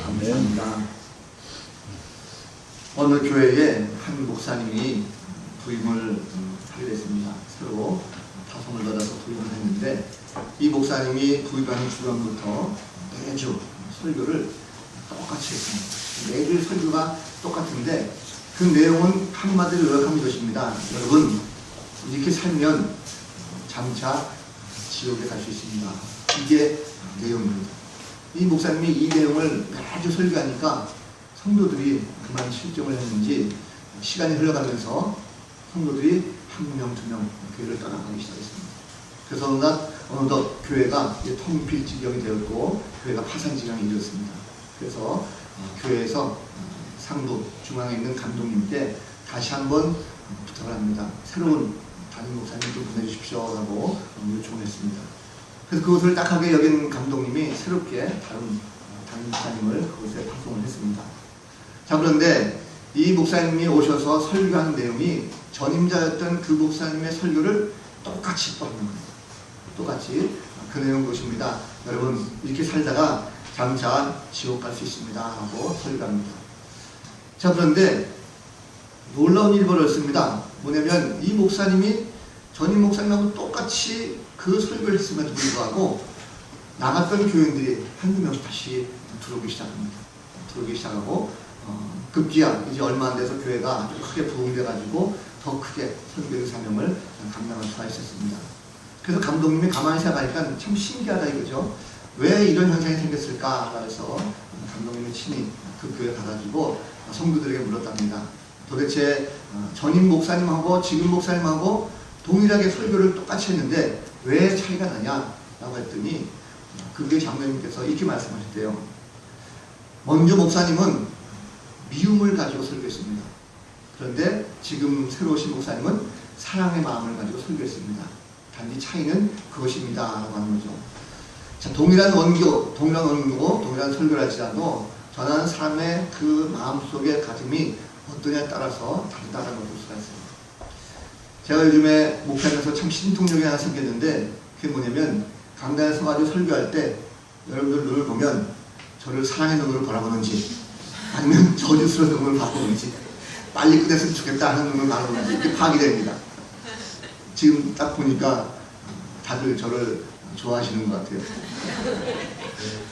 감사합니다. 어느 교회에 한 목사님이 부임을 하게 됐습니다. 새로 타성을 받아서 부임을 했는데, 이 목사님이 부임하는 주간부터 매주 설교를 똑같이 했습니다. 매주 설교가 똑같은데 그 내용은 한마디로 요약하면 이것입니다. 여러분, 이렇게 살면 장차 지옥에 갈 수 있습니다. 이게 내용입니다. 이 목사님이 이 내용을 매주 설교하니까 성도들이 그만 실종을 했는지 시간이 흘러가면서 성도들이 한 명, 두 명 교회를 떠나가기 시작했습니다. 그래서 어느덧 교회가 텅빌 지경이 되었고 교회가 파산 지경에 이르렀습니다. 그래서 교회에서 상부 중앙에 있는 감독님께 다시 한번 부탁을 합니다. 새로운 담임 목사님 좀 보내주십시오 라고 요청을 했습니다. 그래서 그것을 딱하게 여긴 감독님이 새롭게 다른 담임 목사님을 그곳에 파송을 했습니다. 자, 그런데 이 목사님이 오셔서 설교하는 내용이 전임자였던 그 목사님의 설교를 똑같이 또 하는 거예요. 똑같이 그 내용 것입니다. 여러분, 이렇게 살다가 장차 지옥 갈 수 있습니다 하고 설교합니다. 자, 그런데 놀라운 일이 벌어졌습니다. 뭐냐면 이 목사님이 전임 목사님하고 똑같이 그 설교를 했음에도 불구하고 나갔던 교인들이 한두 명씩 다시 들어오기 시작합니다. 들어오기 시작하고 급기야 이제 얼마 안 돼서 교회가 아주 크게 부흥돼가지고 더 크게 설교의 사명을 감당할 수가 있었습니다. 그래서 감독님이 가만히 생각하니까 참 신기하다 이거죠. 왜 이런 현상이 생겼을까 해서 감독님이 친히 그 교회 가가지고 성도들에게 물었답니다. 도대체 전임 목사님하고 지금 목사님하고 동일하게 설교를 똑같이 했는데 왜 차이가 나냐 라고 했더니 그 교회 장로님께서 이렇게 말씀하셨대요. 먼저 목사님은 미움을 가지고 설교했습니다. 그런데 지금 새로 오신 목사님은 사랑의 마음을 가지고 설교했습니다. 단지 차이는 그것입니다 라고 하는 거죠. 자, 동일한 원교고 동일한 설교를 할지라도 전하는 사람의 그 마음속의 가슴이 어떠냐에 따라서 다르다는 걸 볼 수가 있어요. 제가 요즘에 목회하면서 참 신통력이 하나 생겼는데 그게 뭐냐면 강단에 서가지고 설교할 때 여러분들 눈을 보면 저를 사랑의 눈으로 바라보는지 아니면 저주스러운 눈으로 바라보는지 빨리 끝냈으면 좋겠다 하는 눈으로 바라보는지 이렇게 파악이 됩니다. 지금 딱 보니까 다들 저를 좋아하시는 것 같아요.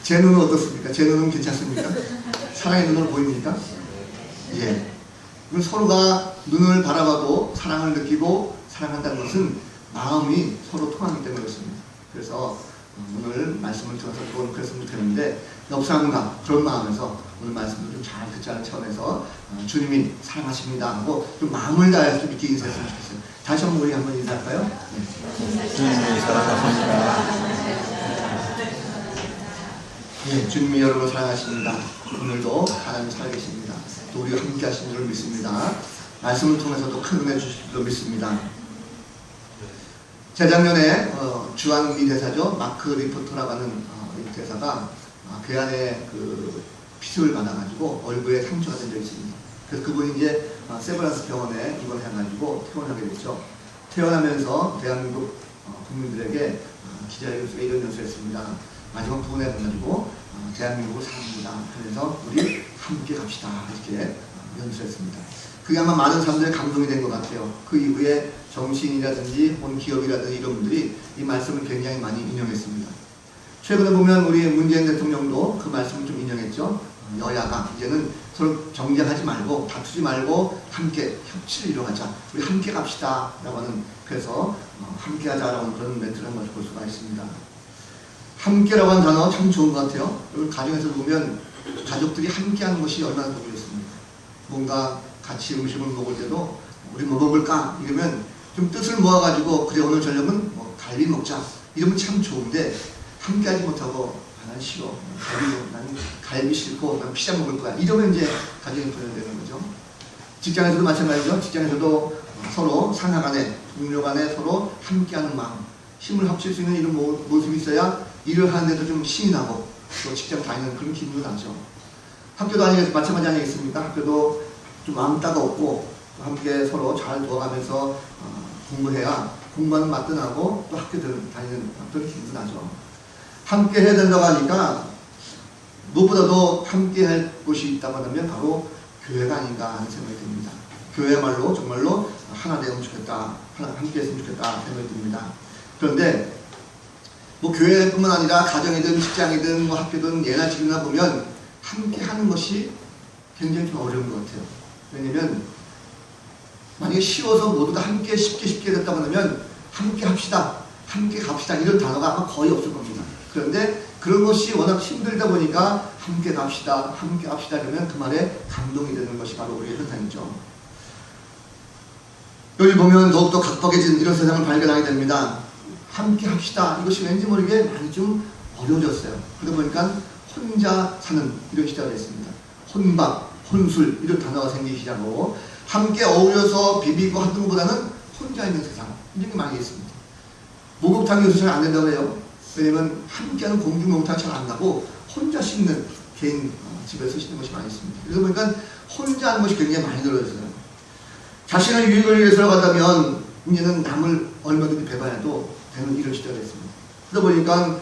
제 눈은 어떻습니까? 제 눈은 괜찮습니까? 사랑의 눈으로 보입니까? 예. 서로가 눈을 바라봐도 사랑을 느끼고 사랑한다는 것은 마음이 서로 통하기 때문에 그렇습니다. 그래서 오늘 말씀을 들어서 좀 그랬으면 좋겠는데 역사함과 그런 마음에서 오늘 말씀을 좀 잘 듣자는 차원에서 주님이 사랑하십니다 하고 좀 마음을 다해서 좀 이렇게 인사했으면 좋겠어요. 다시 한번 우리 한번 인사할까요? 네. 주님이 사랑하십니다. 예, 주님이 여러분을 사랑하십니다. 오늘도 하나님 살아계십니다. 또 우리와 함께 하신 줄 믿습니다. 말씀을 통해서도 큰 은혜 주실 줄 믿습니다. 재작년에 주한미 대사죠. 마크 리포터라고 하는 이 대사가 그 안에 그 피습을 받아가지고 얼굴에 상처가 된 적이 있습니다. 그래서 그분이 이제 세브란스 병원에 입원해가지고 퇴원하게 됐죠. 퇴원하면서 대한민국 국민들에게 기자회견에서 이런 연설을 했습니다. 마지막 부분에 가지고 대한민국을 사랑합니다. 그래서 우리 함께 갑시다. 이렇게 연설했습니다. 그게 아마 많은 사람들의 감동이 된 것 같아요. 그 이후에 정치인이라든지 본 기업이라든지 이런 분들이 이 말씀을 굉장히 많이 인용했습니다. 최근에 보면 우리 문재인 대통령도 그 말씀을 좀 인용했죠. 여야가 이제는 서로 경쟁하지 말고 다투지 말고 함께 협치를 이뤄가자. 우리 함께 갑시다. 라고 하는 그래서 함께 하자라고 하는 그런 멘트를 한 것을 볼 수가 있습니다. 함께라고 하는 단어 참 좋은 것 같아요. 가정에서 보면 가족들이 함께하는 것이 얼마나 보기 좋습니까? 뭔가 같이 음식을 먹을 때도 우리 뭐 먹을까? 이러면 좀 뜻을 모아가지고 그래 오늘 저녁은 뭐 갈비 먹자 이러면 참 좋은데 함께하지 못하고 난 싫어. 나는 갈비 싫고 난 피자 먹을 거야. 이러면 이제 가정이 분열되는 거죠. 직장에서도 마찬가지죠. 직장에서도 서로 상하 간에 동료 간에 서로 함께하는 마음 힘을 합칠 수 있는 이런 모습이 있어야 일을 하는데도 좀 신이 나고 또 직장 다니는 그런 기분도 나죠. 학교도 마찬가지 아니겠습니까? 학교도 좀 마음 따가웠고 함께 서로 잘 도와가면서 공부해야 공부하는 맛도 나고 또 학교 다니는 그런 기분도 나죠. 함께 해야 된다고 하니까 무엇보다도 함께 할 곳이 있다고 하면 바로 교회가 아닌가 하는 생각이 듭니다. 교회야말로 정말로 하나 되면 좋겠다, 함께 했으면 좋겠다 생각이 듭니다. 그런데 뭐 교회뿐만 아니라 가정이든 직장이든 뭐 학교든 예나 지금이나 보면 함께 하는 것이 굉장히 좀 어려운 것 같아요. 왜냐면 만약에 쉬워서 모두 다 함께 쉽게 됐다고 하면 함께 합시다, 함께 갑시다 이런 단어가 아마 거의 없을 겁니다. 그런데 그런 것이 워낙 힘들다 보니까 함께 갑시다, 함께 합시다 그러면 그 말에 감동이 되는 것이 바로 우리의 현상이죠. 여기 보면 더욱더 각박해진 이런 세상을 발견하게 됩니다. 함께 합시다. 이것이 왠지 모르게 많이 좀 어려워졌어요. 그러다 보니까 혼자 사는 이런 시대가 됐습니다. 혼밥, 혼술 이런 단어가 생기기 시작하고 함께 어울려서 비비고 하는 것보다는 혼자 있는 세상 이런 게 많이 있습니다. 목욕탕이 요새 잘 안 된다고 해요. 왜냐면 함께하는 공중 목욕탕이 잘 안 나고 혼자 씻는 개인 집에서 씻는 것이 많이 있습니다. 그래서 보니까 혼자 하는 것이 굉장히 많이 늘어졌어요. 자신의 유익을 위해서 간다면 이제는 남을 얼마든지 배반해도 되는 이런 시대가 됐습니다. 그러다 보니까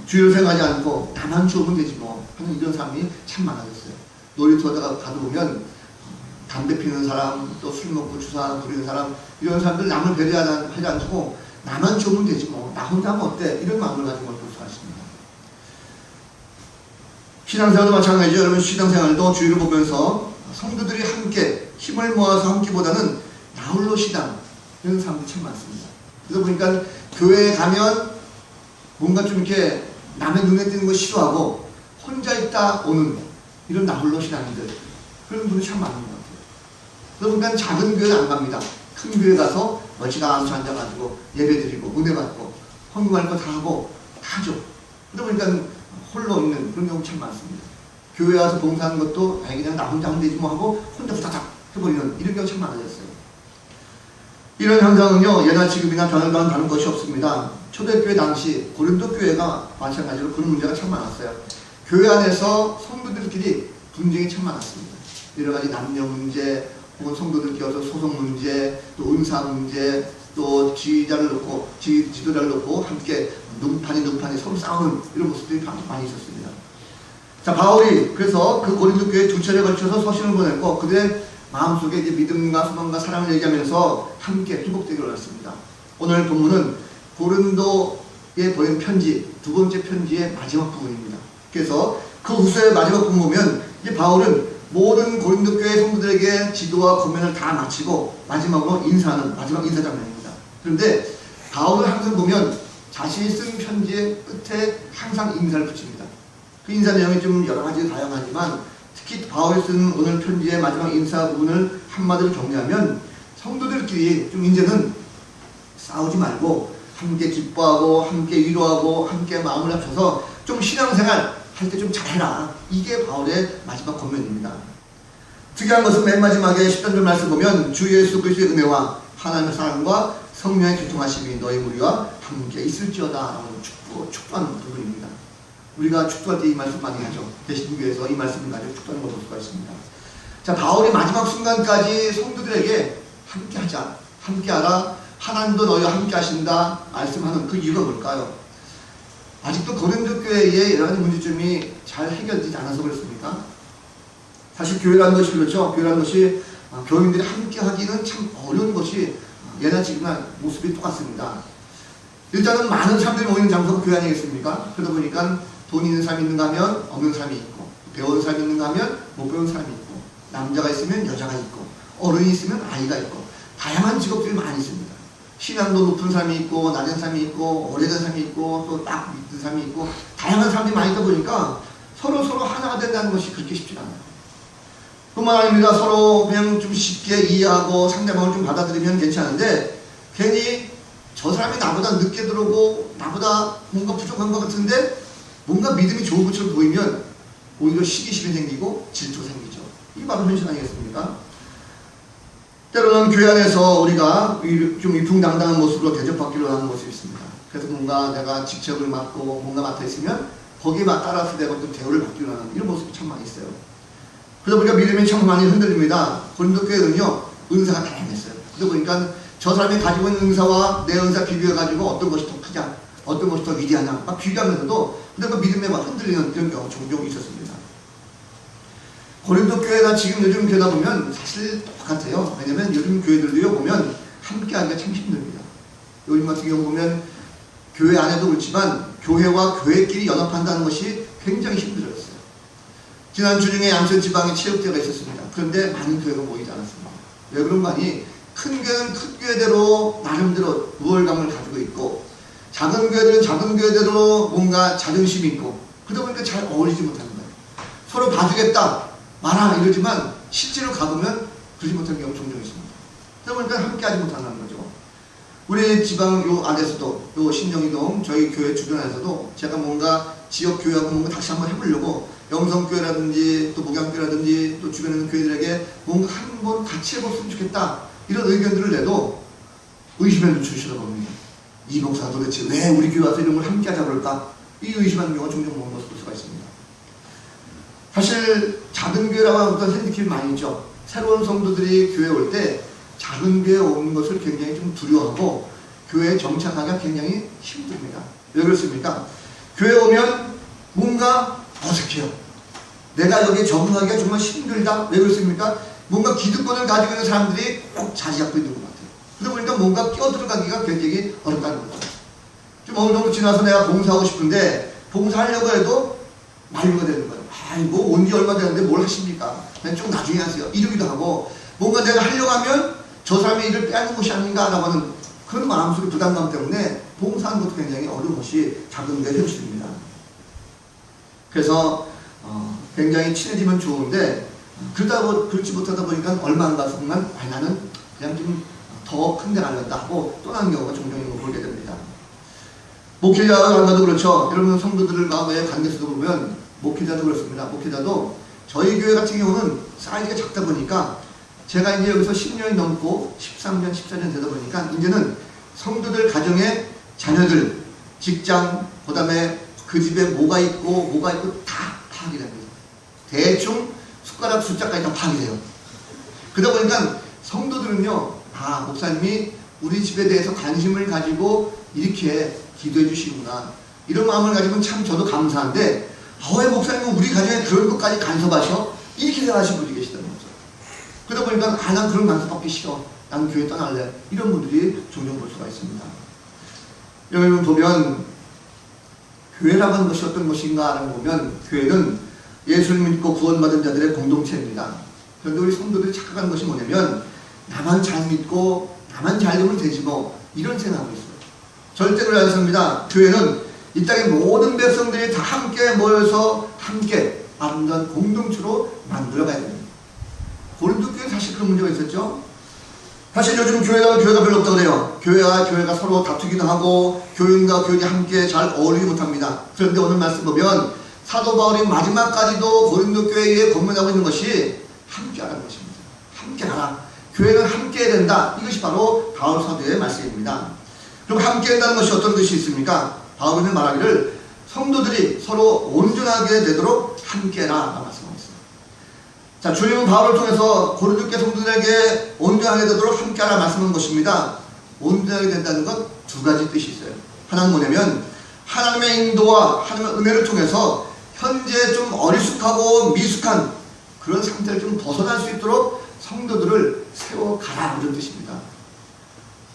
주의를 생각하지 않고 나만 죽으면 되지 뭐 하는 이런 사람이 참 많아졌어요. 놀이터에다가 가도 보면 담배 피우는 사람, 또 술 먹고 주사 부리는 사람 이런 사람들 남을 배려하지 않고 나만 죽으면 되지 뭐 나 혼자 하면 어때 이런 마음을 가지고 볼 수가 있습니다. 신앙생활도 마찬가지죠. 여러분 신앙생활도 주의를 보면서 성도들이 함께 힘을 모아서 함께보다는 나홀로 신앙 이런 사람들이 참 많습니다. 그래서 보니까 교회에 가면 뭔가 좀 이렇게 남의 눈에 띄는 거 싫어하고 혼자 있다 오는 이런 나홀로 신앙인들 그런 분이 참 많은 것 같아요. 그러다 보니까 작은 교회는 안 갑니다. 큰 교회 가서 멀찌감치 앉아가지고 예배 드리고 은혜 받고 헌금할 거 다 하고 다 하죠. 그러다 보니까 홀로 있는 그런 경우 참 많습니다. 교회 와서 봉사하는 것도 아니 그냥 나 혼자 하면 되지 뭐 하고 혼자 후다닥 해버리는 이런 경우 참 많아졌어요. 이런 현상은요 예나 지금이나 변화가 다른 것이 없습니다. 초대교회 당시 고린도 교회가 마찬가지로 그런 문제가 참 많았어요. 교회 안에서 성도들끼리 분쟁이 참 많았습니다. 여러 가지 남녀 문제, 혹은 성도들끼리 어떤 소송 문제, 또 은사 문제, 또 지도자를 놓고 함께 눈판이 서로 싸우는 이런 모습들이 많이 있었습니다. 자, 바울이 그래서 그 고린도 교회에 2차례에 걸쳐서 서신을 보냈고 그들의 마음속에 이제 믿음과 소망과 사랑을 얘기하면서 함께 회복되기를 원했습니다. 오늘 본문은 고린도에 보낸 편지, 2번째 편지의 마지막 부분입니다. 그래서 그 후서의 마지막 부분 보면 이제 바울은 모든 고린도 교회 성도들에게 지도와 고면을 다 마치고 마지막으로 인사하는 마지막 인사 장면입니다. 그런데 바울은 항상 보면 자신이 쓴 편지의 끝에 항상 인사를 붙입니다. 그 인사 내용이 좀 여러 가지 다양하지만 특히 바울이 쓴 오늘 편지의 마지막 인사 부분을 한마디로 정리하면 성도들끼리 좀 이제는 싸우지 말고 함께 기뻐하고 함께 위로하고 함께 마음을 합쳐서 좀 신앙생활 할 때 좀 잘해라. 이게 바울의 마지막 권면입니다. 특이한 것은 맨 마지막에 10절 말씀 보면 주 예수 그리스도의 은혜와 하나님의 사랑과 성령의 교통하심이 너희 무리와 함께 있을지어다 라고 축도하는 부분입니다. 우리가 축도할 때 이 말씀 많이 하죠. 대신교회에서 이 말씀을 가지고 축도하는 걸 볼 수가 있습니다. 자, 바울이 마지막 순간까지 성도들에게 함께 하자, 함께 하라, 하나님도 너희와 함께 하신다 말씀하는 그 이유가 뭘까요? 아직도 고린도 교회의 여러 가지 문제점이 잘 해결되지 않아서 그렇습니까? 사실 교회라는 것이 그렇죠. 교회라는 것이 교인들이 함께 하기는 참 어려운 것이 예나 지금이나 모습이 똑같습니다. 일단은 많은 사람들이 모이는 장소가 교회 아니겠습니까? 그러다 보니까 돈 있는 사람이 있는가 하면 없는 사람이 있고 배운 사람이 있는가 하면 못 배운 사람이 있고 남자가 있으면 여자가 있고 어른이 있으면 아이가 있고 다양한 직업들이 많이 있습니다. 신앙도 높은 사람이 있고 낮은 사람이 있고 오래된 사람이 있고 또 딱 믿는 사람이 있고 다양한 사람들이 많이 있다 보니까 서로 하나가 된다는 것이 그렇게 쉽지 않아요. 뿐만 아닙니다. 서로 그냥 좀 쉽게 이해하고 상대방을 좀 받아들이면 괜찮은데 괜히 저 사람이 나보다 늦게 들어오고 나보다 뭔가 부족한 것 같은데 뭔가 믿음이 좋은 것처럼 보이면 오히려 시기심이 생기고 질투가 생기죠. 이게 바로 현실 아니겠습니까? 때로는 교회 안에서 우리가 좀 위풍당당한 모습으로 대접받기로 하는 모습이 있습니다. 그래서 뭔가 내가 직책을 맡고 뭔가 맡아있으면 거기에 따라서 내가 좀 대우를 받기로 하는 이런 모습이 참 많이 있어요. 그러다 보니까 믿음이 참 많이 흔들립니다. 고린도 교회는요 은사가 다양했어요. 그러다 보니까 저 사람이 가지고 있는 은사와 내 은사 비교해가지고 어떤 것이 더 크냐 어떤 것이 더 위대하냐 막 비교하면서도 근데 그 믿음에 막 흔들리는 그런 경우 종종 있었습니다. 고린도 교회나 지금 요즘 교회나 보면 사실 똑같아요. 왜냐면 요즘 교회들도요 보면 함께 하기가 참 힘듭니다. 요즘 같은 경우 보면 교회 안에도 그렇지만 교회와 교회끼리 연합한다는 것이 굉장히 힘들어졌어요. 지난 주중에 양천 지방에 체육대회가 있었습니다. 그런데 많은 교회가 모이지 않았습니다. 왜 그런가 하니 큰 교회는 큰 교회대로 나름대로 우월감을 가지고 있고 작은 교회들은 작은 교회대로 뭔가 자존심이 있고 그러다 보니까 잘 어울리지 못하는 거예요. 서로 봐주겠다 말아 이러지만 실제로 가보면 그러지 못하는 경우가 종종 있습니다. 그러다 보니까 함께하지 못하는 거죠. 우리 지방 요 안에서도 요 신정이동 저희 교회 주변에서도 제가 뭔가 지역 교회하고 뭔가 다시 한번 해보려고 영성교회라든지 또 목양교회라든지 또 주변에 있는 교회들에게 뭔가 한번 같이 해봤으면 좋겠다 이런 의견들을 내도 의심의 눈초리 쳐다봅니다. 이 목사가 도대체 왜 우리 교회 와서 이런 걸 함께 하자고 그럴까? 이 의심하는 경우가 종종 본 것을 볼 수가 있습니다. 사실 작은 교회라고 하는 어떤 생각이 많이 있죠. 새로운 성도들이 교회에 올 때 작은 교회에 오는 것을 굉장히 좀 두려워하고 교회에 정착하기가 굉장히 힘듭니다. 왜 그렇습니까? 교회에 오면 뭔가 어색해요. 내가 여기에 적응하기가 정말 힘들다. 왜 그렇습니까? 뭔가 기득권을 가지고 있는 사람들이 꼭 자리 잡고 있는 것 같아요. 그러다 보니까 뭔가 끼어들어가기가 굉장히 어렵다는 거죠. 좀 어느 정도 지나서 내가 봉사하고 싶은데 봉사하려고 해도 만류가 되는 거예요. 아이 뭐 온 지 얼마 됐는데 뭘 하십니까? 그냥 좀 나중에 하세요. 이러기도 하고 뭔가 내가 하려고 하면 저 사람의 일을 빼앗는 것이 아닌가 라고 하는 그런 마음속의 부담감 때문에 봉사하는 것도 굉장히 어려운 것이 작은 게 현실입니다. 그래서 굉장히 친해지면 좋은데 그렇지 못하다 보니까 얼마 안 가서 보면 나는 그냥 좀 더 큰 데 가려다 하고 떠나는 경우가 종종 있는 걸 보게 됩니다. 목회자가 안 가도 그렇죠. 여러분 성도들과의 관계에서도 보면 목회자도 그렇습니다. 목회자도 저희 교회 같은 경우는 사이즈가 작다 보니까 제가 이제 여기서 10년이 넘고 13년, 14년 되다 보니까 이제는 성도들 가정의 자녀들, 직장, 그 다음에 그 집에 뭐가 있고 다 파악이 됩니다. 대충 숟가락 숫자까지 다 파악이 돼요. 그러다 보니까 성도들은요, 목사님이 우리 집에 대해서 관심을 가지고 이렇게 기도해 주시구나. 이런 마음을 가지면 참 저도 감사한데, 왜 목사님은 우리 가정에 그런 것까지 간섭하셔? 이렇게 생각하시는 분이 계시다는 거죠. 그러다 보니까, 난 그런 간섭 받기 싫어. 난 교회 떠날래. 이런 분들이 종종 볼 수가 있습니다. 여러분 보면, 교회라고 하는 것이 어떤 것인가 라고 보면, 교회는 예수를 믿고 구원받은 자들의 공동체입니다. 그런데 우리 성도들이 착각하는 것이 뭐냐면, 나만 잘 믿고, 나만 잘 되면 되지 뭐, 이런 생각하고 있어요. 절대 그러지 않습니다. 교회는 이 땅의 모든 백성들이 다 함께 모여서 함께 아름다운 공동체로 만들어가야 됩니다. 고린도 교회는 사실 그런 문제가 있었죠. 사실 요즘 교회가 별로 없다고 그래요. 교회와 교회가 서로 다투기도 하고 교인과 교인이 함께 잘 어울리지 못합니다. 그런데 오늘 말씀 보면 사도 바울이 마지막까지도 고린도 교회에 권면하고 있는 것이 함께 하라는 것입니다. 함께 하라. 교회는 함께 해야 된다. 이것이 바로 바울 사도의 말씀입니다. 그럼 함께 한다는 것이 어떤 뜻이 있습니까? 바울은 말하기를 성도들이 서로 온전하게 되도록 함께해라 라고 말씀하고 있습니다. 자, 주님은 바울을 통해서 고린도 교회 성도들에게 온전하게 되도록 함께하라 말씀한 것입니다. 온전하게 된다는 것 두 가지 뜻이 있어요. 하나는 뭐냐면 하나님의 인도와 하나님의 은혜를 통해서 현재 좀 어리숙하고 미숙한 그런 상태를 좀 벗어날 수 있도록 성도들을 세워가라 이런 뜻입니다.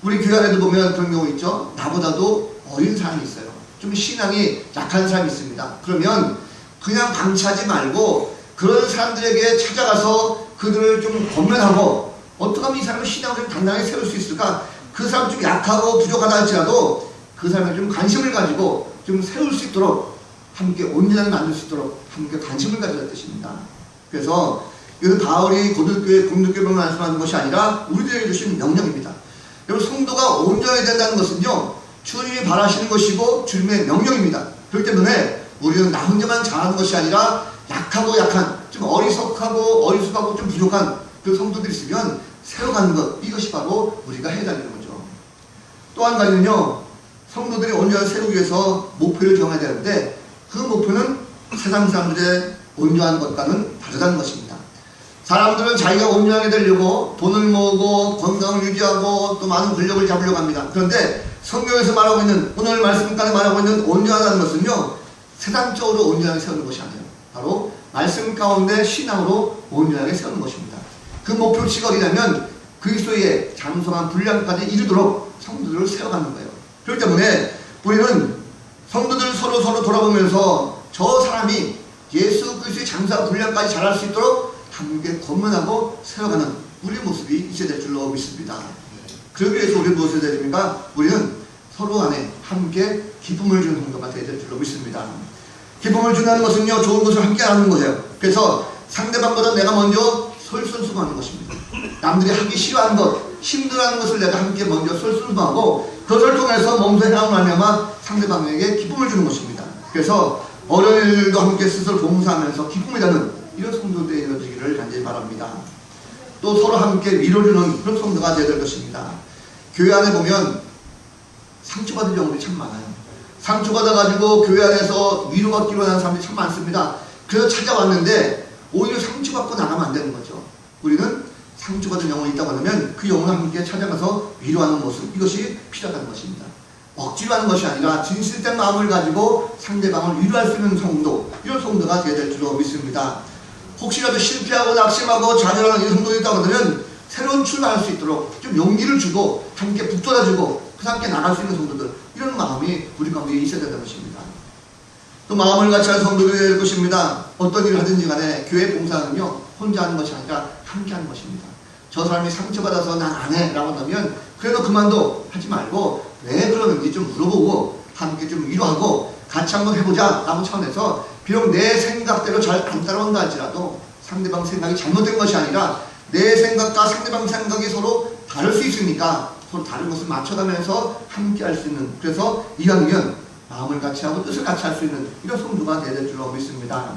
우리 교회 안에도 보면 그런 경우 있죠. 나보다도 어린 사람이 있어요. 좀 신앙이 약한 사람이 있습니다. 그러면 그냥 방치하지 말고 그런 사람들에게 찾아가서 그들을 좀 권면하고 어떻게 하면 이 사람을 신앙을 좀 단단하게 세울 수 있을까? 그 사람 좀 약하고 부족하다 할지라도 그 사람에 좀 관심을 가지고 좀 세울 수 있도록 함께 온전하게 만들 수 있도록 함께 관심을 가지는 뜻입니다. 그래서 이것은 바울이 고린도교회만 말씀하는 것이 아니라 우리들에게 주신 명령입니다. 여러분 성도가 온전해야 된다는 것은요 주님이 바라시는 것이고 주님의 명령입니다. 그렇기 때문에 우리는 나 혼자만 잘하는 것이 아니라 약하고 약한 좀 어리숙하고 좀 부족한 그 성도들이 있으면 세워가는 것 이것이 바로 우리가 해야 되는 거죠. 또 한 가지는요 성도들이 온전히 세우기 위해서 목표를 정해야 되는데 그 목표는 세상 사람들의 온전한 것과는 다르다는 것입니다. 사람들은 자기가 온전하게 되려고 돈을 모으고 건강을 유지하고 또 많은 권력을 잡으려고 합니다. 그런데 성경에서 말하고 있는 오늘 말씀까지 말하고 있는 온전하다는 것은요 세상적으로 온전하게 세우는 것이 아니에요. 바로 말씀 가운데 신앙으로 온전하게 세우는 것입니다. 그 목표치가 어디냐면 그리스도의 장성한 분량까지 이르도록 성도들을 세워가는 거예요. 그렇기 때문에 우리는 성도들 서로 돌아보면서 저 사람이 예수 그리스도의 장성한 분량까지 자랄 수 있도록 함께 권면하고 세워가는 우리의 모습이 있어야 될 줄로 믿습니다. 그러기 위해서 우리는 무엇을 해야 됩니까? 우리는 서로 안에 함께 기쁨을 주는 성도가 되어야 될 줄로 믿습니다. 기쁨을 준다는 것은요, 좋은 것을 함께 하는 거예요. 그래서 상대방보다 내가 먼저 솔선수범하는 것입니다. 남들이 하기 싫어하는 것, 힘들어하는 것을 내가 함께 먼저 솔선수범하고 그것을 통해서 몸소 행함을 말미암아 상대방에게 기쁨을 주는 것입니다. 그래서 어려운 일들도 함께 스스로 봉사하면서 기쁨을 나는 이런 성도들이 이루어지기를 간절히 바랍니다. 또 서로 함께 위로주는 그런 성도가 되어야 될 것입니다. 교회 안에 보면 상처받은 경우들이 참 많아요. 상처받아가지고 교회 안에서 위로받기로 하는 사람들이 참 많습니다. 그래서 찾아왔는데 오히려 상처받고 나가면 안 되는 거죠. 우리는 상처받은 영혼이 있다고 하면 그 영혼을 함께 찾아가서 위로하는 모습, 이것이 필요하다는 것입니다. 억지로 하는 것이 아니라 진실된 마음을 가지고 상대방을 위로할 수 있는 성도, 이런 성도가 되어야 될 줄로 믿습니다. 혹시라도 실패하고 낙심하고 좌절하는 이 성도가 있다고 하면 새로운 출발할 수 있도록 좀 용기를 주고 함께 북돋아주고 그 함께 나갈 수 있는 성도들, 이런 마음이 우리 가운데 있어야 된다는 것입니다. 또 마음을 같이 하는 성도들이 될 것입니다. 어떤 일을 하든지 간에 교회 봉사는요, 혼자 하는 것이 아니라 함께 하는 것입니다. 저 사람이 상처받아서 난 안 해 라고 한다면 그래도 그만둬 하지 말고 왜 그러는지 좀 물어보고 함께 좀 위로하고 같이 한번 해보자 라는 차원에서 비록 내 생각대로 잘 안 따라온다 할지라도 상대방 생각이 잘못된 것이 아니라 내 생각과 상대방 생각이 서로 다를 수 있으니까 서로 다른 것을 맞춰가면서 함께 할 수 있는, 그래서 이왕이면 마음을 같이 하고 뜻을 같이 할 수 있는 이런 성도가 되어야 될 줄로 믿습니다.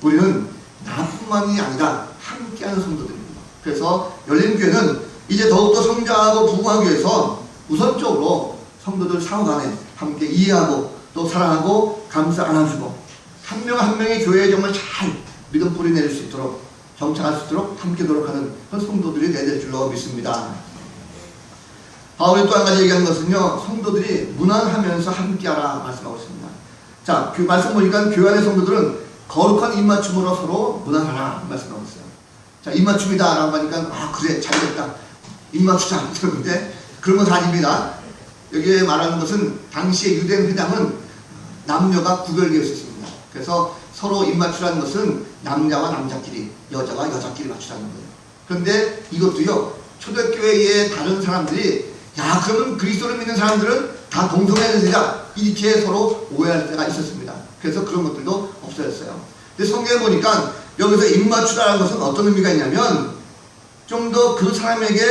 우리는 나뿐만이 아니라 함께하는 성도들입니다. 그래서 열린교회는 이제 더욱더 성장하고 부흥하기 위해서 우선적으로 성도들 상호 간에 함께 이해하고 또 사랑하고 감싸 안아주고 한 명 한 명의 교회에 정말 잘 믿음 뿌리 내릴 수 있도록 정착할 수 있도록 함께 노력하는 그런 성도들이 되어야 될 줄로 믿습니다. 바울이 또 한 가지 얘기하는 것은요, 성도들이 무난하면서 함께하라 말씀하고 있습니다. 자, 그 말씀 보니까 교회 안의 성도들은 거룩한 입맞춤으로 서로 무난하라 말씀하고 있어요. 자, 입맞춤이다 라고 하니까 아 그래 잘됐다 입맞추자 그러는데 그런 건 아닙니다. 여기에 말하는 것은 당시의 유대인 회당은 남녀가 구별되어 있었습니다. 그래서 서로 입맞추라는 것은 남자와 남자끼리, 여자와 여자끼리 맞추라는 거예요. 그런데 이것도요, 초대교회의 다른 사람들이 야 그러면 그리스도를 믿는 사람들은 다 동성애를 되자 이렇게 서로 오해할 때가 있었습니다. 그래서 그런 것들도 없어졌어요. 근데 성경에 보니까 여기서 입맞추라는 것은 어떤 의미가 있냐면 좀 더 그 사람에게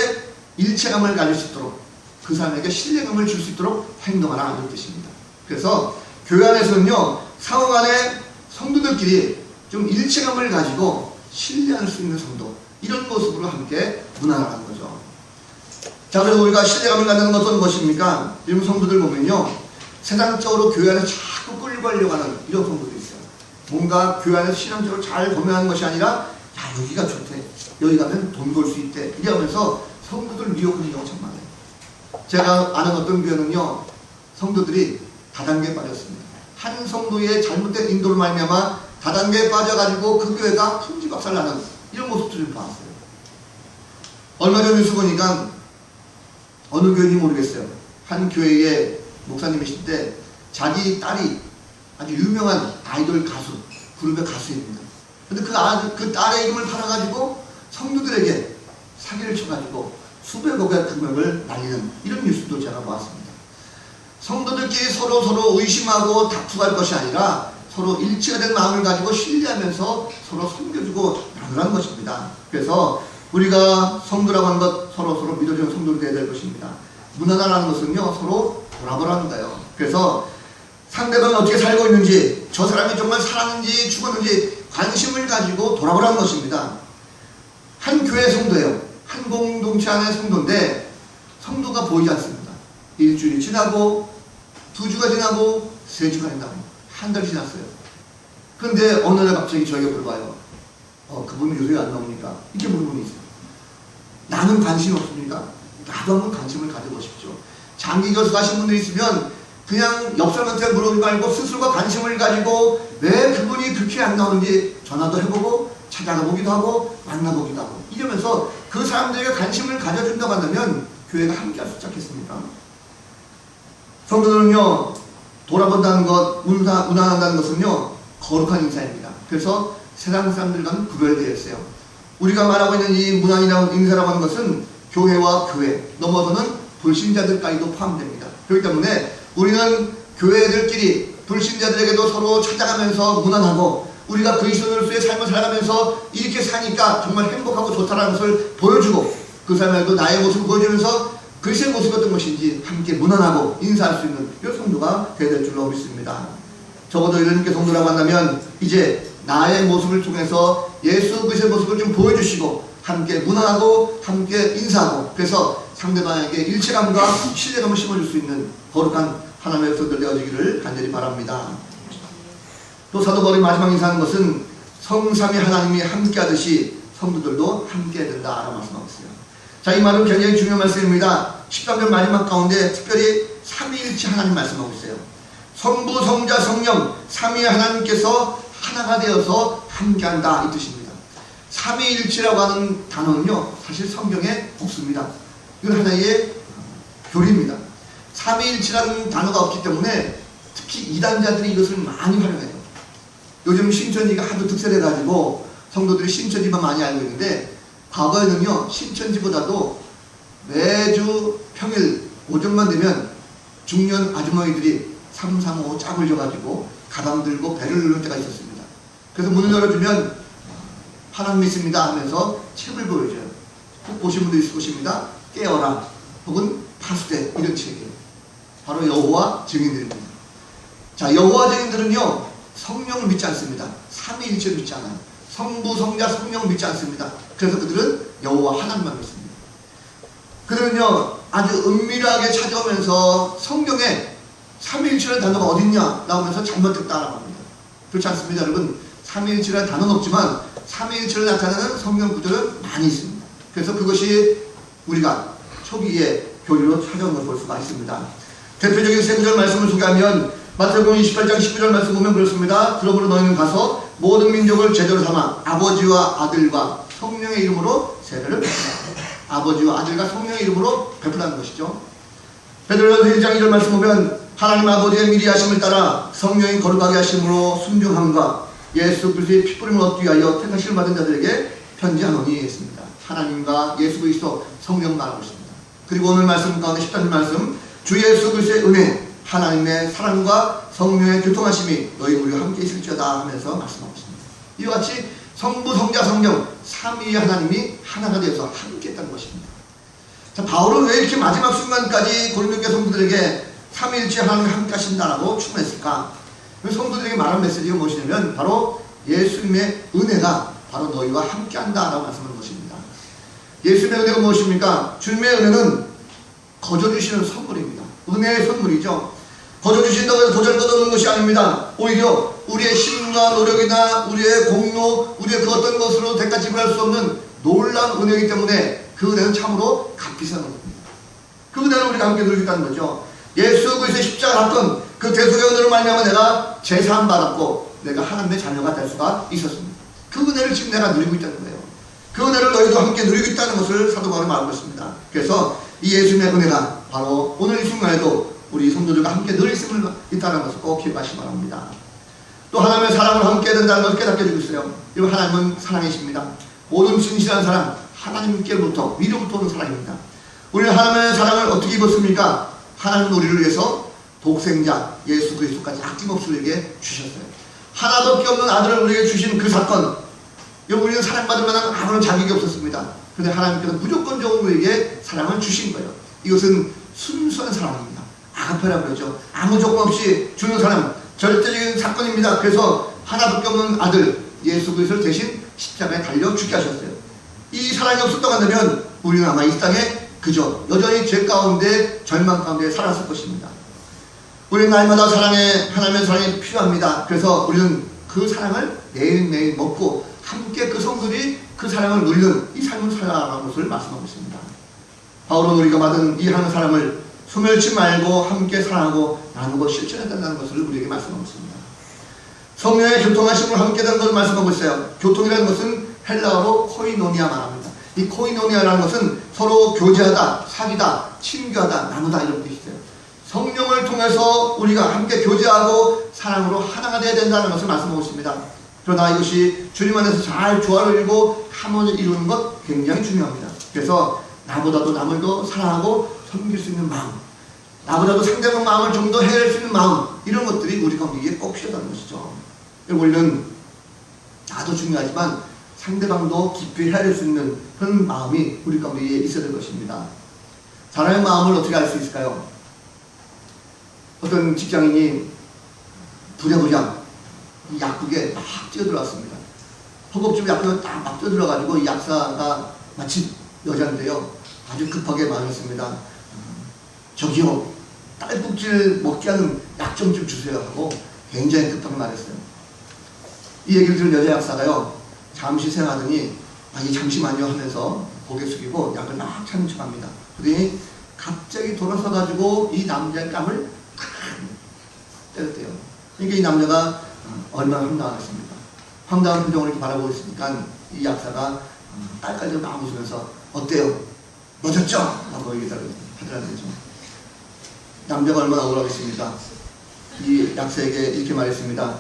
일체감을 가질 수 있도록 그 사람에게 신뢰감을 줄 수 있도록 행동하라 이런 뜻입니다. 그래서 교회 안에서는요, 상호 간에 성도들끼리 좀 일체감을 가지고 신뢰할 수 있는 성도, 이런 모습으로 함께 문화하는 거죠. 자, 그래서 우리가 신뢰감을 갖는 것은 무엇입니까? 요즘 성도들 보면요, 세상적으로 교회 안에 자꾸 끌고 가려고 하는 이런 성도들이 있어요. 뭔가 교회 안에서 신앙적으로 잘 범행하는 것이 아니라 야 여기가 좋대, 여기 가면 돈 벌 수 있대 이러면서 성도들 미혹하는 경우가 참 많아요. 제가 아는 어떤 교회는요, 성도들이 다단계에 빠졌습니다. 한 성도의 잘못된 인도를 말미암아 다단계에 빠져가지고 그 교회가 풍지박살나는 이런 모습들을 봤어요. 얼마 전 뉴스 보니까 어느 교회인지 모르겠어요. 한 교회의 목사님이실 때 자기 딸이 아주 유명한 아이돌 가수, 그룹의 가수입니다. 근데 그 딸의 이름을 팔아가지고 성도들에게 사기를 쳐가지고 수백억의 금액을 날리는 이런 뉴스도 제가 보았습니다. 성도들끼리 서로 의심하고 다투갈 것이 아니라 서로 일치가 된 마음을 가지고 신뢰하면서 서로 섬겨주고 나누라는 것입니다. 그래서 우리가 성도라고 하는 것 서로 믿어주는 성도로 되어야 될 것입니다. 무난하라는 것은요, 서로 돌아보라는 거예요. 그래서 상대방이 어떻게 살고 있는지, 저 사람이 정말 살았는지 죽었는지 관심을 가지고 돌아보라는 것입니다. 한 교회 성도예요. 한 공동체 안의 성도인데 성도가 보이지 않습니다. 일주일이 지나고 2주가 지나고 3주가 지나고 한 달이 지났어요. 그런데 어느 날 갑자기 저에게 물어봐요. 그분은 요새 안 나오니까 이렇게 물은 분이 있어요. 나는 관심이 없습니다. 나도 한번 관심을 가져보십시오. 장기 교수 하신 분들이 있으면 그냥 옆 사람한테 물어보지 말고 스스로가 관심을 가지고 왜 그분이 그렇게 안 나오는지 전화도 해보고 찾아가 보기도 하고 만나보기도 하고 이러면서 그 사람들에게 관심을 가져준다고 한다면 교회가 함께할 수 있겠습니까? 성도들은요, 돌아본다는 것, 운항한다는 것은요 거룩한 인사입니다. 그래서 세상 사람들과는 구별되어 있어요. 우리가 말하고 있는 이 문안이라는 인사라고 하는 것은 교회와 교회 넘어서는 불신자들까지도 포함됩니다. 그렇기 때문에 우리는 교회들끼리 불신자들에게도 서로 찾아가면서 문안하고 우리가 그리스도인으로서의 삶을 살아가면서 이렇게 사니까 정말 행복하고 좋다는 것을 보여주고 그 사람에게도 나의 모습을 보여주면서 그리스도의 모습이 어떤 것인지 함께 문안하고 인사할 수 있는 이런 성도가 되어야 될 줄로 믿습니다. 적어도 이런 성도라고 한다면 이제 나의 모습을 통해서 예수 그리스도의 모습을 좀 보여주시고 함께 문안하고 함께 인사하고 그래서 상대방에게 일체감과 신뢰감을 심어줄 수 있는 거룩한 하나님의 백성들 되어지기를 간절히 바랍니다. 또 사도 바울이 마지막 인사하는 것은 성삼위 하나님이 함께 하듯이 성도들도 함께 해야 된다라고 말씀하고 있어요. 자, 이 말은 굉장히 중요한 말씀입니다. 13절 마지막 가운데 특별히 삼위일체 하나님 말씀하고 있어요. 성부, 성자, 성령 삼위 하나님께서 하나가 되어서 함께한다 이 뜻입니다. 삼위일체라고 하는 단어는요 사실 성경에 없습니다. 이건 하나의 교리입니다. 삼위일체라는 단어가 없기 때문에 특히 이단자들이 이것을 많이 활용해요. 요즘 신천지가 하도 득세돼가지고 성도들이 신천지만 많이 알고 있는데 과거에는요 신천지보다도 매주 평일 오전만 되면 중년 아주머니들이 335 짝을 져가지고 가방 들고 배를 누를 때가 있었습니다. 그래서 문을 열어주면 하나님 믿습니다 하면서 책을 보여줘요. 꼭 보신 분도 있을 것입니다. 깨어라 혹은 파수대 이런 책이에요. 바로 여호와 증인들입니다. 자, 여호와 증인들은요 성령을 믿지 않습니다. 삼위일체를 믿지 않아요. 성부, 성자, 성령을 믿지 않습니다. 그래서 그들은 여호와 하나님만 믿습니다. 그들은요 아주 은밀하게 찾아오면서 성경에 삼위일체라는 단어가 어딨냐 나오면서 잘못 듣다라고 합니다. 그렇지 않습니다 여러분. 삼위일체라는 단어는 없지만 삼위일체를 나타내는 성경 구절은 많이 있습니다. 그래서 그것이 우리가 초기에 교리로 찾아온 것을 볼 수가 있습니다. 대표적인 세 구절 말씀을 소개하면 마태복음 28장 19절 말씀 보면 그렇습니다. 그러므로 너희는 가서 모든 민족을 제자로 삼아 아버지와 아들과 성령의 이름으로 세례를 베푸라. 아버지와 아들과 성령의 이름으로 베푸라는 것이죠. 베드로전서 1장 1절 말씀 보면 하나님 아버지의 미리 하심을 따라 성령이 거룩하게 하심으로 순종함과 예수 그리스도의 피뿌림을 얻기 위하여 택하심을 받은 자들에게 편지하노니 했습니다. 하나님과 예수 그리스도 성령 말하고 있습니다. 그리고 오늘 말씀 가운데 13절 말씀 주 예수 그리스도의 은혜 하나님의 사랑과 성령의 교통하심이 너희 우리와 함께 있을지어다 하면서 말씀하고 있습니다. 이와 같이 성부, 성자, 성령 삼위의 하나님이 하나가 되어서 함께 했다는 것입니다. 자, 바울은 왜 이렇게 마지막 순간까지 고린도 성도들에게 삼위일체 하나님이 함께 하신다라고 추천했을까? 성도들에게 말한 메시지가 무엇이냐면 바로 예수님의 은혜가 바로 너희와 함께 한다라고 말씀하는 것입니다. 예수님의 은혜가 무엇입니까? 주님의 은혜는 거저 주시는 선물입니다. 은혜의 선물이죠. 거저 주신다고 해서 도저히 거두는 것이 아닙니다. 오히려 우리의 힘과 노력이나 우리의 공로, 우리의 그 어떤 것으로 대가 지불할 수 없는 놀라운 은혜이기 때문에 그 은혜는 참으로 값비싼 은혜입니다. 그 은혜를 우리가 함께 누리겠다는 거죠. 예수 그리스도의 십자가 사건 그 대속의 은혜로 말미암아 내가 제사함 받았고 내가 하나님의 자녀가 될 수가 있었습니다. 그 은혜를 지금 내가 누리고 있다는 거예요. 그 은혜를 너희도 함께 누리고 있다는 것을 사도 바울이 말하고 있습니다. 그래서 이 예수님의 은혜가 바로 오늘 이 순간에도 우리 성도들과 함께 늘 있음을 있다는 것을 꼭 기억하시기 바랍니다. 또 하나님의 사랑을 함께 해야 된다는 것을 깨닫게 해주고 있어요. 이거 하나님은 사랑이십니다. 모든 진실한 사랑 하나님께로부터 위로부터 오는 사랑입니다. 우리는 하나님의 사랑을 어떻게 입었습니까? 하나님은 우리를 위해서 독생자 예수 그리스도까지 아낌없이 우리에게 주셨어요. 하나밖에 없는 아들을 우리에게 주신 그 사건, 우리는 사랑받을 만한 아무런 자격이 없었습니다. 그런데 하나님께서 무조건적으로 우리에게 사랑을 주신 거예요. 이것은 순수한 사랑입니다. 아가페라고 그러죠. 아무 조건 없이 주는 사랑, 절대적인 사건입니다. 그래서 하나밖에 없는 아들 예수 그리스도를 대신 십자가에 달려 죽게 하셨어요. 이 사랑이 없었다고 한다면 우리는 아마 이 땅에 그저 여전히 죄 가운데 절망 가운데 살았을 것입니다. 우리는 날마다 하나님의 사랑이 필요합니다. 그래서 우리는 그 사랑을 매일매일 먹고 함께 그 성들이 그 사랑을 누리는 이 삶을 살아가는 것을 말씀하고 있습니다. 바울은 우리가 받은 이 하나님의 사랑을 소멸치 말고 함께 사랑하고 나누고 실천해야 된다는 것을 우리에게 말씀하고 있습니다. 성령의 교통하심을 함께 되는 것을 말씀하고 있어요. 교통이라는 것은 헬라어로 코이노니아 말합니다. 이 코이노니아라는 것은 서로 교제하다, 사귀다, 친교하다, 나누다 이런 뜻이에요. 성령을 통해서 우리가 함께 교제하고 사랑으로 하나가 되어야 된다는 것을 말씀하고 있습니다. 그러나 이것이 주님 안에서 잘 조화를 이루고 하모니를 이루는 것 굉장히 중요합니다. 그래서 나보다도 남을 더 사랑하고 섬길 수 있는 마음, 나보다도 상대방 마음을 좀 더 헤아릴 수 있는 마음, 이런 것들이 우리 관계에 꼭 필요하다는 것이죠. 우리는 나도 중요하지만 상대방도 깊이 헤아릴 수 있는 그런 마음이 우리 관계에 있어야 될 것입니다. 사람의 마음을 어떻게 알 수 있을까요? 어떤 직장인이 부랴부랴 이 약국에 막 뛰어들어왔습니다. 허겁지겁 약국에 딱 막 뛰어들어가지고 이 약사가 마침 여자인데요. 아주 급하게 말했습니다. 저기요, 딸꾹질 먹게 하는 약 좀 주세요 하고 굉장히 급하게 말했어요. 이 얘기를 들은 여자 약사가요, 잠시 생각하더니 잠시만요 하면서 고개 숙이고 약을 막 찾는 척합니다. 그러더니 갑자기 돌아서 가지고 이 남자의 뺨을 탁 때렸대요. 그러니까 이 남자가 얼마나 황당하겠습니까? 황당한 표정을 이렇게 바라보고 있으니까 이 약사가 딸까지 막 웃으면서 어때요? 멋졌죠? 라고 얘기하더라는 거죠. 남자가 얼마나 억울하겠습니까? 이 약사에게 이렇게 말했습니다.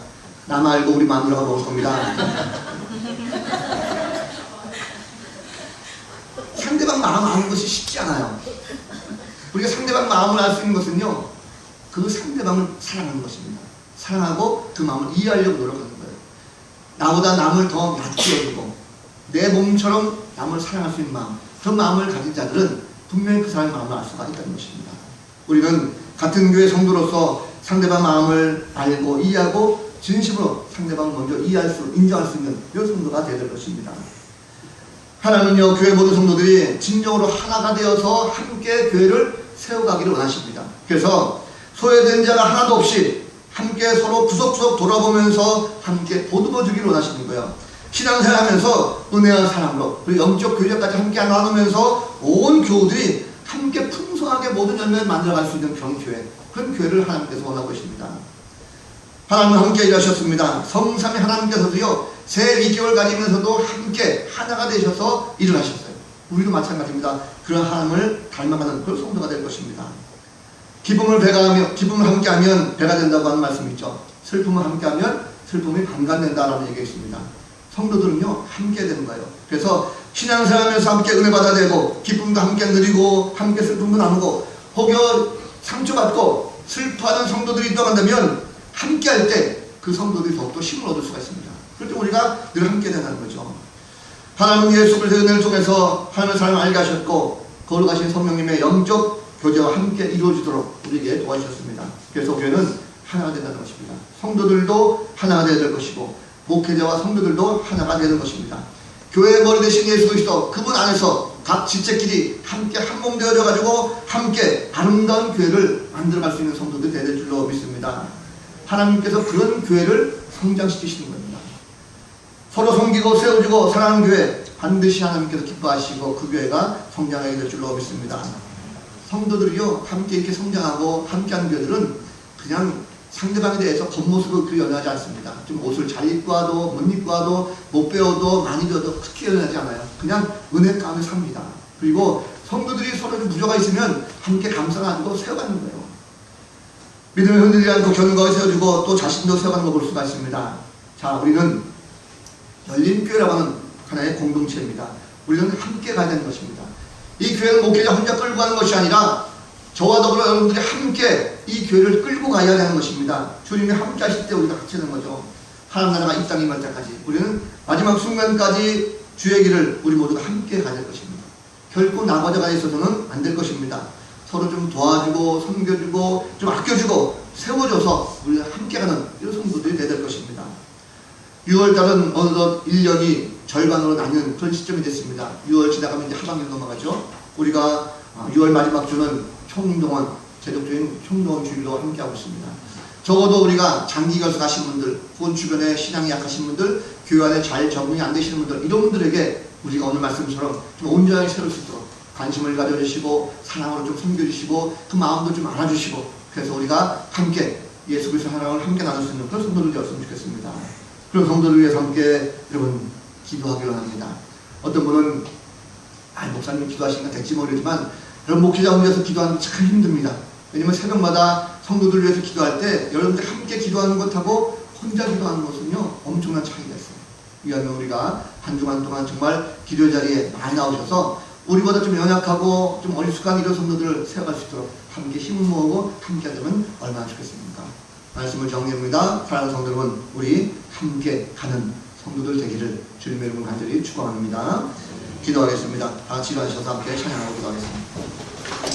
나 말고 우리 마누라가 먹을 겁니다. 상대방 마음 아는 것이 쉽지 않아요. 우리가 상대방 마음을 알 수 있는 것은요, 그 상대방을 사랑하는 것입니다. 사랑하고 그 마음을 이해하려고 노력하는 거예요. 나보다 남을 더 얕게 여기고 내 몸처럼 남을 사랑할 수 있는 마음, 그런 마음을 가진 자들은 분명히 그 사람의 마음을 알 수가 있다는 것입니다. 우리는 같은 교회 성도로서 상대방 마음을 알고 이해하고 진심으로 상대방을 먼저 인정할 수 있는 이런 성도가 되어야 될 것입니다. 하나님은요, 교회 모든 성도들이 진정으로 하나가 되어서 함께 교회를 세워가기를 원하십니다. 그래서 소외된 자가 하나도 없이 함께 서로 구석구석 돌아보면서 함께 보듬어 주기를 원하시는 거예요. 신앙생활하면서 은혜와 사랑으로 그리고 영적 교제까지 함께 나누면서 온 교우들이 함께 풍성하게 모든 열매를 만들어갈 수 있는 그런 교회, 그런 교회를 하나님께서 원하고 계십니다. 하나님은 함께 일하셨습니다. 성삼위 하나님께서도요, 새 2개월 가지면서도 함께 하나가 되셔서 일을 하셨어요. 우리도 마찬가지입니다. 그런 하나님을 닮아가는 그런 성도가 될 것입니다. 기쁨을 함께하면 배가 된다고 하는 말씀이 있죠. 슬픔을 함께하면 슬픔이 반가 된다라는 얘기가 있습니다. 성도들은요, 함께 되는 거예요. 그래서 신앙생활하면서 함께 은혜 받아야 되고, 기쁨도 함께 누리고, 함께 슬픔도 나누고, 혹여 상처받고 슬퍼하는 성도들이 있다고 한다면 함께 할 때 그 성도들이 더욱더 힘을 얻을 수가 있습니다. 그렇게 우리가 늘 함께 된다는 거죠. 하나님은 예수 그리스도의 은혜를 통해서 하나님의 사랑을 알게 하셨고, 거룩하신 성령님의 영적 교제와 함께 이루어지도록 우리에게 도와주셨습니다. 그래서 교회는 하나가 된다는 것입니다. 성도들도 하나가 되어야 될 것이고, 목회자와 성도들도 하나가 되는 것입니다. 교회의 머리 대신 예수 그리스도, 그분 안에서 각 지체끼리 함께 한몸 되어져 가지고 함께 아름다운 교회를 만들어갈 수 있는 성도들이 되야 될 줄로 믿습니다. 하나님께서 그런 교회를 성장시키시는 겁니다. 서로 섬기고 세워주고 사랑하는 교회, 반드시 하나님께서 기뻐하시고 그 교회가 성장하게 될 줄로 믿습니다. 성도들이요, 함께 이렇게 성장하고 함께하는 교회들은 그냥 상대방에 대해서 겉모습을 그리 연하지 않습니다. 좀 옷을 잘 입고 와도 못 입고 와도 못 배워도 많이 배워도 크게 연하지 않아요. 그냥 은혜 가운데 삽니다. 그리고 성도들이 서로 좀 부조가 있으면 함께 감싸가지고 세워가는 거예요. 믿음을 흔들리지 않고 견고하게 세워주고 또 자신도 세워가는 거 볼 수가 있습니다. 자, 우리는 열린교회라고 하는 하나의 공동체입니다. 우리는 함께 가야 되는 것입니다. 이 교회는 목회자 혼자 끌고 가는 것이 아니라 저와 더불어 여러분들이 함께 이 교회를 끌고 가야 되는 것입니다. 주님이 함께 하실 때 우리가 같이 하는 거죠. 하나님 나라가 이 땅에 임할 때까지 우리는 마지막 순간까지 주의 길을 우리 모두가 함께 가야 될 것입니다. 결코 나 혼자가 있어서는 안 될 것입니다. 서로 좀 도와주고 섬겨주고 좀 아껴주고 세워줘서 우리가 함께 가는 이런 성도들이 되어야 될 것입니다. 6월달은 어느덧 1년이 절반으로 나뉘는 그런 시점이 됐습니다. 6월 지나가면 이제 하반기 넘어가죠. 우리가 6월 마지막 주는 총동원, 제독적인 총동원 주일로 함께하고 있습니다. 적어도 우리가 장기 결석 하신 분들, 혹은 주변에 신앙이 약하신 분들, 교회 안에 잘 적응이 안 되시는 분들, 이런 분들에게 우리가 오늘 말씀처럼 좀 온전하게 세울 수 있도록 관심을 가져주시고 사랑으로 좀 섬겨주시고 그 마음도 좀 알아주시고 그래서 우리가 함께 예수 그리스도의 사랑을 함께 나눌 수 있는 그런 성도들 되었으면 좋겠습니다. 그런 성도를 위해서 함께 여러분 기도하기 원합니다. 어떤 분은 목사님이 기도하시니까 될지 모르지만 여러분 목회자 위해서 기도하는 게 참 힘듭니다. 왜냐면 새벽마다 성도들 위해서 기도할 때 여러분들 함께 기도하는 것하고 혼자 기도하는 것은요 엄청난 차이가 있어요. 위하면 우리가 한 주간 동안 정말 기도 자리에 많이 나오셔서 우리보다 좀 연약하고 좀 어리숙한 이런 성도들을 세워갈 수 있도록 함께 힘을 모으고 함께 하자면 얼마나 좋겠습니까? 말씀을 정리합니다. 사랑하는 성도 여러분, 우리 함께 가는 성도들 되기를 주님의 이름으로 간절히 축원합니다. 기도하겠습니다. 다 같이 일어나셔서 함께 찬양하고 기도하겠습니다.